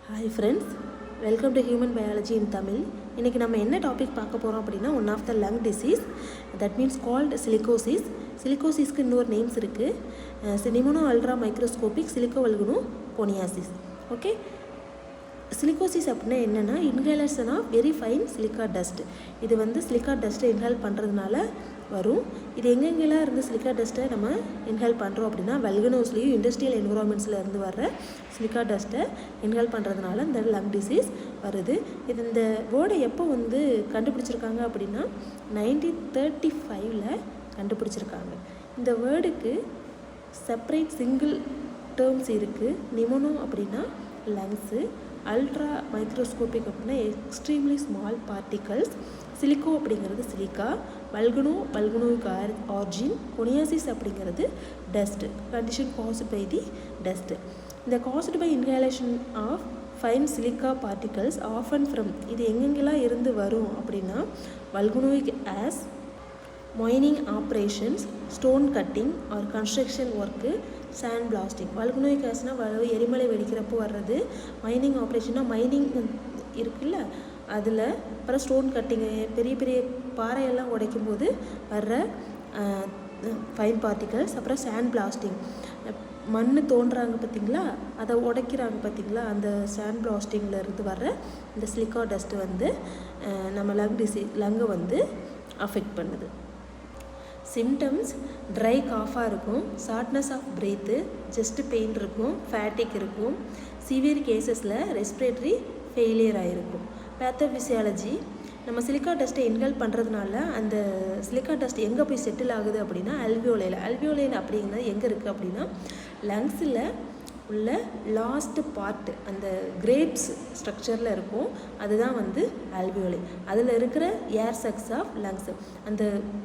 Hi friends, welcome to human biology in Tamil. இன்றைக்கி நம்ம என்ன டாபிக் பார்க்க போகிறோம் அப்படின்னா, one of the lung disease that means called silicosis. சிலிகோசிஸ்க்கு இன்னொரு நேம்ஸ் இருக்குது. Pneumono ultra microscopic silicovolcano coniosis. Okay, silicosis அப்படின்னா என்னென்னா, inhalation of very fine silica dust. இது வந்து சிலிக்கா டஸ்ட்டை இன்ஹேல் பண்ணுறதுனால வரும். இது எங்கெங்கெல்லாம் இருந்து சிலிக்கா டஸ்ட்டை நம்ம இன்ஹேல் பண்ணுறோம் அப்படின்னா, வல்கனோஸ்லேயும் இண்டஸ்ட்ரியல் என்விரான்மெண்ட்ஸில் இருந்து வர்ற சிலிக்கா டஸ்ட்டை இன்ஹேல் பண்ணுறதுனால இந்த லங் டிசீஸ் வருது. இது இந்த வேர்டை எப்போ வந்து கண்டுபிடிச்சிருக்காங்க அப்படின்னா 1935 கண்டுபிடிச்சிருக்காங்க. இந்த வேர்டுக்கு செப்பரேட் சிங்கிள் டேர்ம்ஸ் இருக்குது. நிமோனோ அப்படின்னா லங்ஸு, அல்ட்ரா மைக்ரோஸ்கோபிக் அப்படின்னா எக்ஸ்ட்ரீம்லி ஸ்மால் பார்ட்டிகல்ஸ், சிலிக்கோ அப்படிங்கிறது சிலிக்கா, வல்கனோவிக் ஆர்ஜின், கொனியாசிஸ் அப்படிங்கிறது dust condition caused by the dust. இந்த caused by inhalation of fine silica particles often from, இது எங்கெங்கெல்லாம் இருந்து வரும் அப்படின்னா, volcanic ash, mining operations, stone cutting or construction work, sand blasting. Volcanic ஆஸ்னால் எரிமலை வெடிக்கிறப்போ வர்றது, மைனிங் ஆப்ரேஷன்னா மைனிங் இருக்குல்ல அதில், அப்புறம் ஸ்டோன் கட்டிங்கு பெரிய பெரிய பாறையெல்லாம் உடைக்கும் போது வர்ற ஃபைன் பார்ட்டிகல்ஸ், அப்புறம் சாண்ட் பிளாஸ்டிங் மண் தோன்றாங்க பார்த்திங்களா, அதை உடைக்கிறாங்க பார்த்திங்களா, அந்த சாண்ட் பிளாஸ்டிங்கில் இருந்து வர்ற இந்த சிலிக்கா டஸ்ட்டு வந்து நம்ம லங்கை வந்து அஃபெக்ட் பண்ணுது. சிம்டம்ஸ் ட்ரை காஃபாக இருக்கும், shortness of breath, chest pain இருக்கும், ஃபேட்டிக் இருக்கும், சிவியர் கேசஸில் ரெஸ்பிரேட்டரி ஃபெயிலியர் ஆகிருக்கும். பேத்தோஃபிசியாலஜி, நம்ம சிலிக்கா டஸ்ட்டை இன்ஹேல் பண்ணுறதுனால அந்த சிலிக்கா டஸ்ட் எங்கே போய் செட்டில் ஆகுது அப்படின்னா அல்வியோலையில். அல்வியோலையில் அப்படிங்கிறது எங்கே இருக்குது அப்படின்னா, லங்ஸில் உள்ள லாஸ்ட் பார்ட்டு, அந்த கிரேப்ஸ் ஸ்ட்ரக்சரில் இருக்கும், அதுதான் வந்து அல்வியோலை. அதில் இருக்கிற ஏர் சக்ஸ் ஆஃப் லங்ஸ், அந்த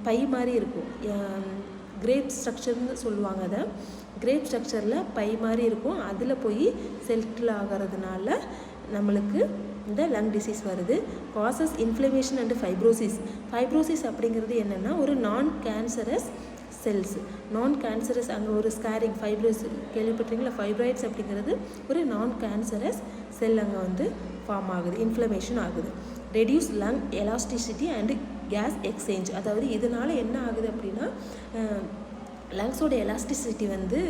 பை மாதிரி இருக்கும், கிரேப் ஸ்ட்ரக்சர்னு சொல்லுவாங்க. அதை கிரேப் ஸ்ட்ரக்சரில் பை மாதிரி இருக்கும், அதில் போய் செட்டில் ஆகிறதுனால நம்மளுக்கு இந்த லங் டிசீஸ் வருது. Causes inflammation and fibrosis. Fibrosis அப்படிங்கிறது என்னென்னா, ஒரு நான் கேன்சரஸ் செல்ஸ், நான் கேன்சரஸ், அங்கே ஒரு ஸ்கேரிங் ஃபைப்ரோஸ் கேள்விப்பட்டிருக்கீங்களா, ஃபைப்ராய்ட்ஸ் அப்படிங்கிறது ஒரு நான் கேன்சரஸ் செல் அங்கே வந்து ஃபார்ம் ஆகுது, இன்ஃப்ளமேஷன் ஆகுது. Reduce lung elasticity and gas exchange. அதாவது இதனால் என்ன ஆகுது அப்படின்னா, லங்ஸோட எலாஸ்டிசிட்டி வந்து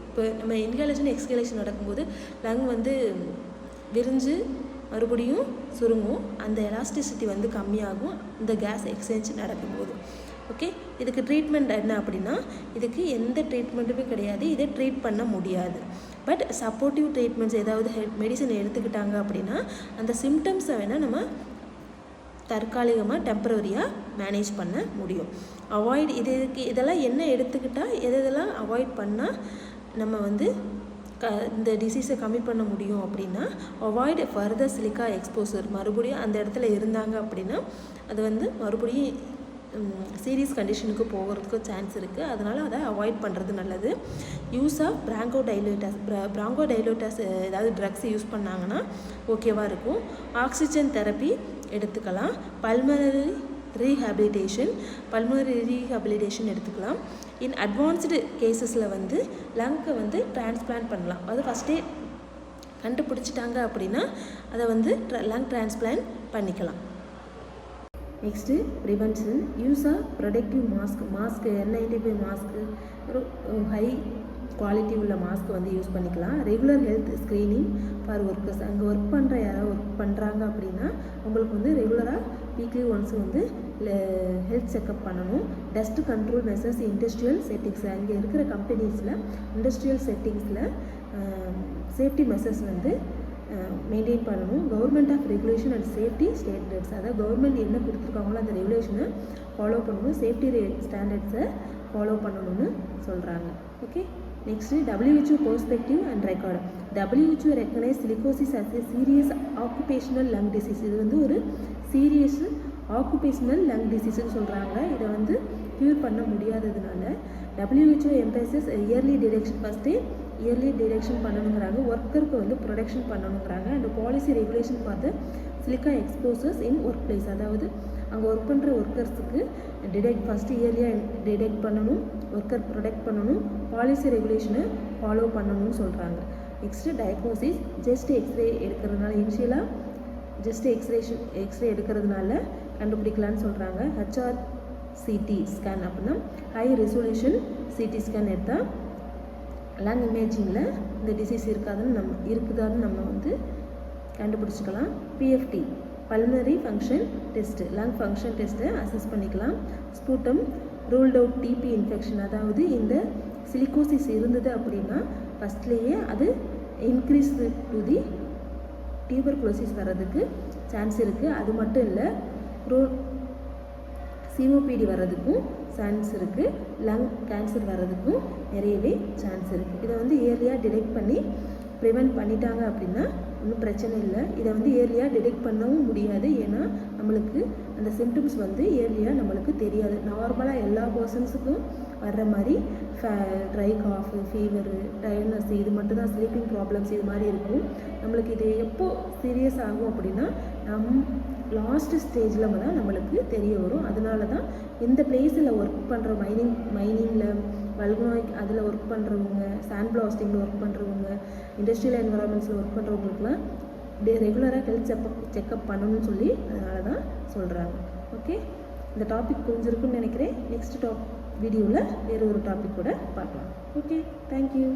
இப்போ நம்ம இன்ஹேலேஷன் எக்ஸ்ஹேலேஷன் நடக்கும்போது லங் வந்து விரிஞ்சு மறுபடியும் சுருங்கும், அந்த எலாஸ்டிசிட்டி வந்து கம்மியாகும் இந்த கேஸ் எக்ஸ்சேஞ்ச் நடக்கும்போது. ஓகே, இதுக்கு ட்ரீட்மெண்ட் என்ன அப்படின்னா, இதுக்கு எந்த ட்ரீட்மெண்ட்டுமே கிடையாது, இதை ட்ரீட் பண்ண முடியாது. பட் சப்போர்ட்டிவ் ட்ரீட்மெண்ட்ஸ் ஏதாவது மெடிசன் எடுத்துக்கிட்டாங்க அப்படின்னா அந்த சிம்டம்ஸை வேணால் நம்ம தற்காலிகமாக டெம்பரரியாக மேனேஜ் பண்ண முடியும். அவாய்ட் இதெல்லாம் என்ன எடுத்துக்கிட்டால் எதெல்லாம் அவாய்ட் பண்ணால் நம்ம வந்து இந்த டிசீஸை கம்மி பண்ண முடியும் அப்படின்னா, அவாய்ட் ஃபர்தர் சிலிக்கா எக்ஸ்போசர். மறுபடியும் அந்த இடத்துல இருந்தாங்க அப்படின்னா அது வந்து மறுபடியும் சீரியஸ் கண்டிஷனுக்கு போகிறதுக்கு சான்ஸ் இருக்குது, அதனால் அதை அவாய்ட் பண்ணுறது நல்லது. யூஸ் ஆஃப் பிராங்கோடைலோட்டாஸ் ஏதாவது ட்ரக்ஸ் யூஸ் பண்ணாங்கன்னா ஓகேவாக இருக்கும். ஆக்சிஜன் தெரப்பி எடுத்துக்கலாம். பல்மனரி ரீஹாபிலிட்டேஷன் எடுத்துக்கலாம். இன் அட்வான்ஸ்டு கேசஸில் வந்து லங்கை வந்து டிரான்ஸ்பிளான்ட் பண்ணலாம். அது ஃபஸ்ட்டே கண்டுபிடிச்சிட்டாங்க அப்படின்னா அதை வந்து லங் டிரான்ஸ்பிளான்ட் பண்ணிக்கலாம். Next prevention. Use of protective mask N95 mask, ஒரு ஹை குவாலிட்டி உள்ள மாஸ்க் வந்து யூஸ் பண்ணிக்கலாம். Regular health screening for workers. அங்கே ஒர்க் பண்ணுற யாராவது ஒர்க் பண்ணுறாங்க அப்படின்னா உங்களுக்கு வந்து ரெகுலராக வீக்லி ஒன்ஸ் வந்து ஹெல்த் செக்கப் பண்ணணும். Dust control measures industrial settings. அங்கே இருக்கிற கம்பெனிஸில் இண்டஸ்ட்ரியல் செட்டிங்ஸில் சேஃப்டி மெஷர்ஸ் வந்து மெயின்டைன் பண்ணணும். Government of regulation and safety standards, அதாவது கவர்மெண்ட் என்ன கொடுத்துருக்காங்களோ அந்த ரெகுலேஷனை ஃபாலோ பண்ணணும், சேஃப்டி ஸ்டாண்டர்ட்ஸை ஃபாலோ பண்ணணும்னு சொல்கிறாங்க. Okay, next WHO perspective and record. WHO recognise silicosis as a serious occupational lung disease. இது வந்து ஒரு சீரியஸ் ஆக்குபேஷனல் லங் டிசீஸ்ன்னு சொல்கிறாங்க. இதை வந்து க்யூர் பண்ண முடியாததுனால WHO emphasises early detection, first early detection பண்ணணுங்கிறாங்க, ஒர்க்கருக்கு வந்து ப்ரொடக்ஷன் பண்ணணுங்கிறாங்க. அண்ட் பாலிசி ரெகுலேஷன் பார்த்து silica exposures in work place, அதாவது அங்கே ஒர்க் பண்ணுற ஒர்க்கர்ஸுக்கு ஃபஸ்ட்டு இயர்லியாக டிடெக்ட் பண்ணணும், ஒர்க்கர் ப்ரொடெக்ட் பண்ணணும், பாலிசி ரெகுலேஷனை ஃபாலோ பண்ணணும்னு சொல்கிறாங்க. நெக்ஸ்ட்டு டயக்னோசிஸ் ஜஸ்ட் எக்ஸ்ரே எடுக்கிறதுனால இனிஷியலாக ஜஸ்ட் எக்ஸ்ரே எடுக்கிறதுனால கண்டுபிடிக்கலான்னு சொல்கிறாங்க. HRCT ஸ்கேன் அப்படின்னா ஹை ரெசல்யூஷன் சிடி ஸ்கேன் எடுத்தால் லங் இமேஜிங்கில் இந்த டிசீஸ் இருக்குதான்னு நம்ம வந்து கண்டுபிடிச்சிக்கலாம். PFT pulmonary function test lung function டெஸ்ட்டை அசஸ் பண்ணிக்கலாம். Sputum ruled out TB infection, அதாவது இந்த சிலிகோசிஸ் இருந்தது அப்படின்னா ஃபஸ்ட்லேயே அது இன்க்ரீஸ் டு தி டியூபர்குலோசிஸ் வர்றதுக்கு சான்ஸ் இருக்குது. அது மட்டும் இல்லை COPD வர்றதுக்கும் சான்ஸ் இருக்குது. லங் கேன்சர் வர்றதுக்கும் நிறையவே சான்ஸ் இருக்குது. இதை வந்து இயர்லியாக டிடெக்ட் பண்ணி ப்ரிவெண்ட் பண்ணிட்டாங்க அப்படின்னா ஒன்றும் பிரச்சனை இல்லை. இதை வந்து இயர்லியாக டிடெக்ட் பண்ணவும் முடியாது. ஏன்னா நம்மளுக்கு அந்த சிம்டம்ஸ் வந்து இயர்லியாக நம்மளுக்கு தெரியாது. நார்மலாக எல்லா பர்சன்ஸுக்கும் வர்ற மாதிரி ட்ரை காஃப், ஃபீவரு, டயர்னஸ், இது மட்டும்தான் ஸ்லீப்பிங் ப்ராப்ளம்ஸ் இது மாதிரி இருக்கும். நம்மளுக்கு இது எப்போ சீரியஸ் ஆகும் அப்படின்னா லாஸ்ட் ஸ்டேஜில் தான் நம்மளுக்கு தெரிய வரும். அதனால தான் இந்த பிளேஸில் ஒர்க் பண்ணுற மைனிங்கில் வல்குனாய்க் அதில் ஒர்க் பண்ணுறவங்க, சாண்ட் பிளாஸ்டிங்கில் ஒர்க் பண்ணுறவங்க, இண்டஸ்ட்ரியல் என்வரான்மெண்ட்ஸில் ஒர்க் பண்ணுறவங்களுக்குலாம் ரெகுலராக ஹெல்த் செக்கப் பண்ணணும்னு சொல்லி அதனால தான் சொல்கிறாங்க. ஓகே, இந்த டாபிக் புரிஞ்சிருக்குன்னு நினைக்கிறேன். நெக்ஸ்ட் வீடியோவில் வேறு ஒரு டாபிக் கூட பார்க்கலாம். Okay, thank you.